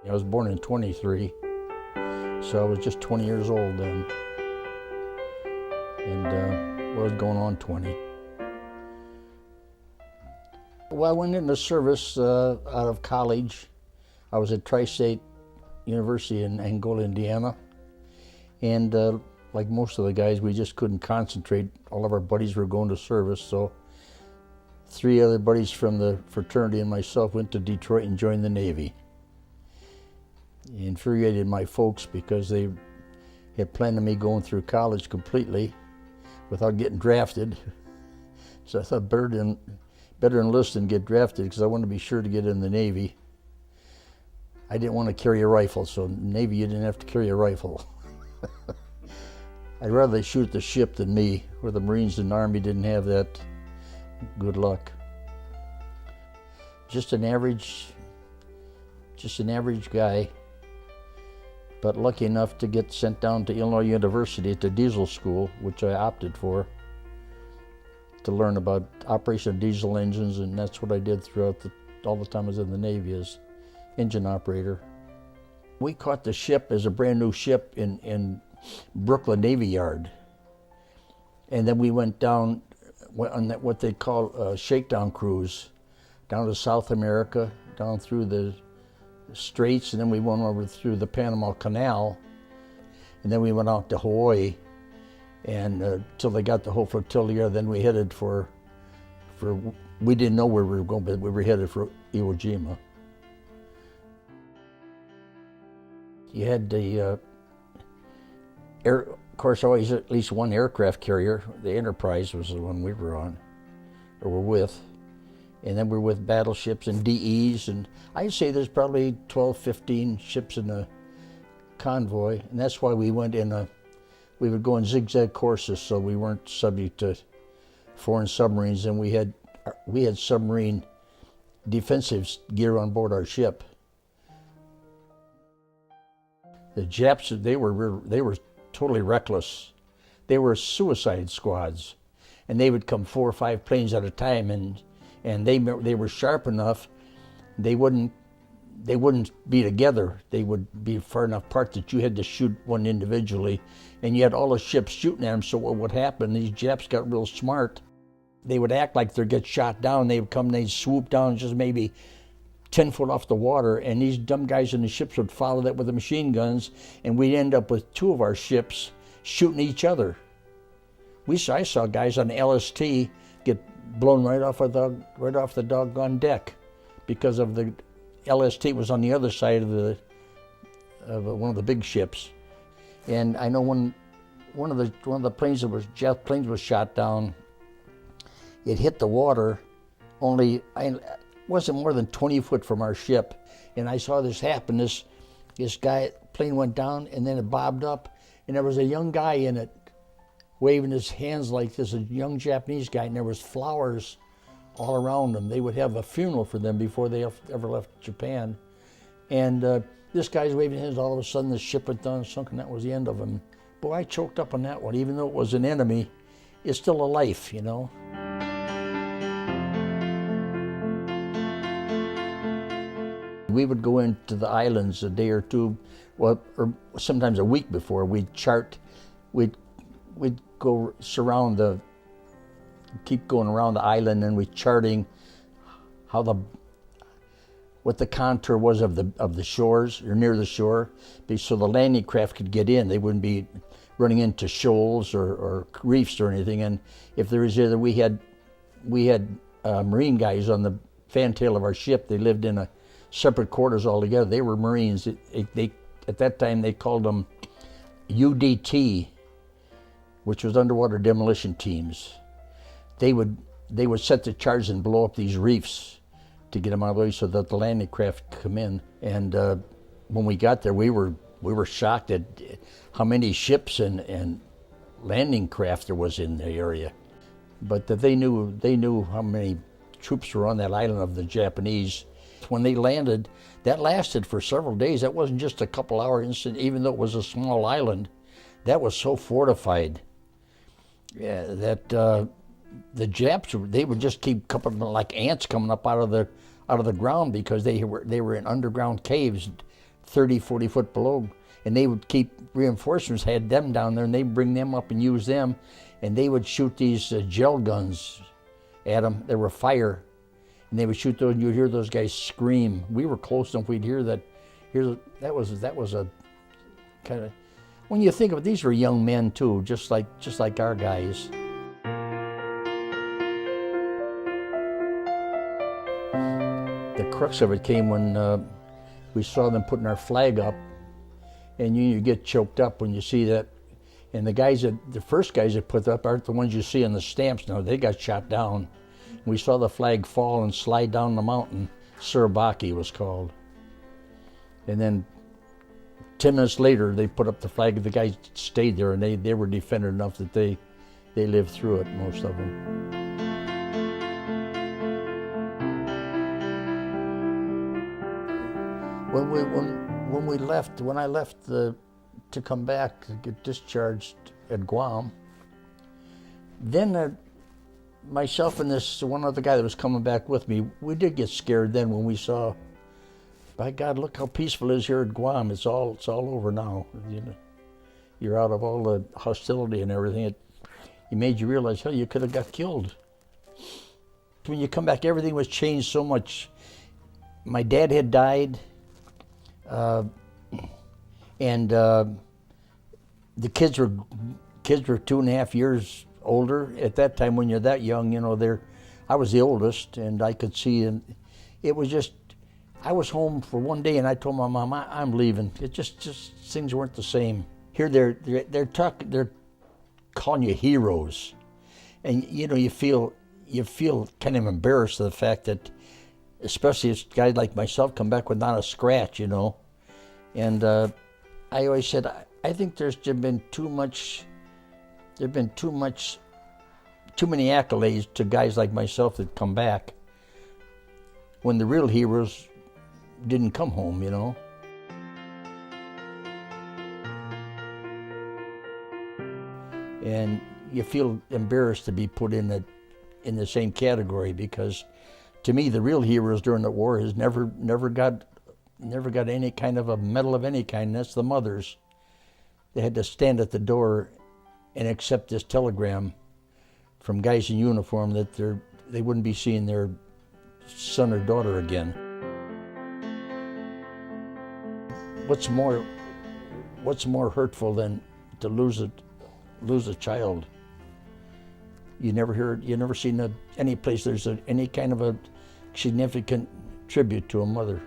I was born in 23, so I was just 20 years old then, and I was going on 20. Well, I went into service out of college. I was at Tri-State University in Angola, Indiana, and like most of the guys, we just couldn't concentrate. All of our buddies were going to service, so 3 other buddies from the fraternity and myself went to Detroit and joined the Navy. It infuriated my folks because they had planned on me going through college completely without getting drafted. So I thought better enlist than get drafted, because I wanted to be sure to get in the Navy. I didn't want to carry a rifle, so Navy, you didn't have to carry a rifle. I'd rather they shoot the ship than me, where the Marines and the Army didn't have that. Good luck. Just an average guy, but lucky enough to get sent down to Illinois University to diesel school, which I opted for, to learn about operation of diesel engines, and that's what I did throughout all the time I was in the Navy, as engine operator. We caught the ship as a brand new ship in Brooklyn Navy Yard, and then we went down on what they call a shakedown cruise, down to South America, down through the Straits, and then we went over through the Panama Canal, and then we went out to Hawaii, and till they got the whole flotilla there, then we headed for we didn't know where we were going, but we were headed for Iwo Jima. You had the of course, always at least one aircraft carrier. The Enterprise was the one we were on, or were with. And then we're with battleships and DEs, and I'd say there's probably 12, 15 ships in the convoy, and that's why we went we would go in zigzag courses, so we weren't subject to foreign submarines, and we had submarine defensive gear on board our ship. The Japs, they were totally reckless. They were suicide squads, and they would come 4 or 5 planes at a time, and they were sharp enough. They wouldn't be together. They would be far enough apart that you had to shoot one individually, and you had all the ships shooting at them. So what would happen? These Japs got real smart. They would act like they'd get shot down. They would come, they'd swoop down just maybe 10 foot off the water, and these dumb guys in the ships would follow that with the machine guns, and we'd end up with 2 of our ships shooting each other. I saw guys on the LST get blown right off the doggone deck, because of the LST was on the other side of one of the big ships. And I know when one of the planes that was jet planes was shot down, it hit the water. It wasn't more than 20 foot from our ship, and I saw this happen. This plane went down, and then it bobbed up, and there was a young guy in it waving his hands like this, a young Japanese guy, and there was flowers all around them. They would have a funeral for them before they ever left Japan. And this guy's waving his hands. All of a sudden the ship went down, sunk, and that was the end of him. Boy, I choked up on that one. Even though it was an enemy, it's still a life, you know. We would go into the islands a day or two, or sometimes a week before. We'd go keep going around the island, and we'd charting what the contour was of the shores, or near the shore, so the landing craft could get in. They wouldn't be running into shoals or reefs or anything. And if there was we had Marine guys on the fantail of our ship. They lived in separate quarters altogether. They were Marines. At that time they called them UDT, which was underwater demolition teams. They would set the charge and blow up these reefs to get them out of the way so that the landing craft could come in. And when we got there, we were shocked at how many ships and landing craft there was in the area. But that they knew how many troops were on that island of the Japanese. When they landed, that lasted for several days. That wasn't just a couple hour incident, even though it was a small island. That was so fortified that the Japs, they would just keep coming like ants coming up out of the ground, because they were in underground caves 30, 40 foot below. And they would keep, reinforcements had them down there, and they'd bring them up and use them. And they would shoot these gel guns at them. They were fire. And they would shoot those, and you'd hear those guys scream. We were close enough, we'd hear that. That was a kind of, when you think of it, these were young men too, just like our guys. The crux of it came when we saw them putting our flag up, and you get choked up when you see that. And the first guys that put it up aren't the ones you see on the stamps now. They got shot down. We saw the flag fall and slide down the mountain. Surabaki was called. And then 10 minutes later, they put up the flag. The guys stayed there, and they were defended enough that they lived through it, most of them. When I left to come back to get discharged at Guam, then myself and this one other guy that was coming back with me, we did get scared then when we saw, by God, look how peaceful it is here at Guam. It's all over now. You know, you're out of all the hostility and everything. It made you realize, hell, you could have got killed. When you come back, everything was changed so much. My dad had died, and the kids were 2.5 years older. At that time, when you're that young, you know, I was the oldest, and I could see, and it was just, I was home for one day, and I told my mom, I'm leaving. It just things weren't the same. Here they're calling you heroes, and you know, you feel kind of embarrassed of the fact that, especially as guys like myself come back with not a scratch, you know. And I always said, I think there's been too many accolades to guys like myself that come back when the real heroes didn't come home, you know. And you feel embarrassed to be put in the same category, because to me the real heroes during the war has never got any kind of a medal of any kind. That's the mothers. They had to stand at the door and accept this telegram from guys in uniform that they wouldn't be seeing their son or daughter again. What's more hurtful than to lose a child? You never seen any place there's any kind of a significant tribute to a mother.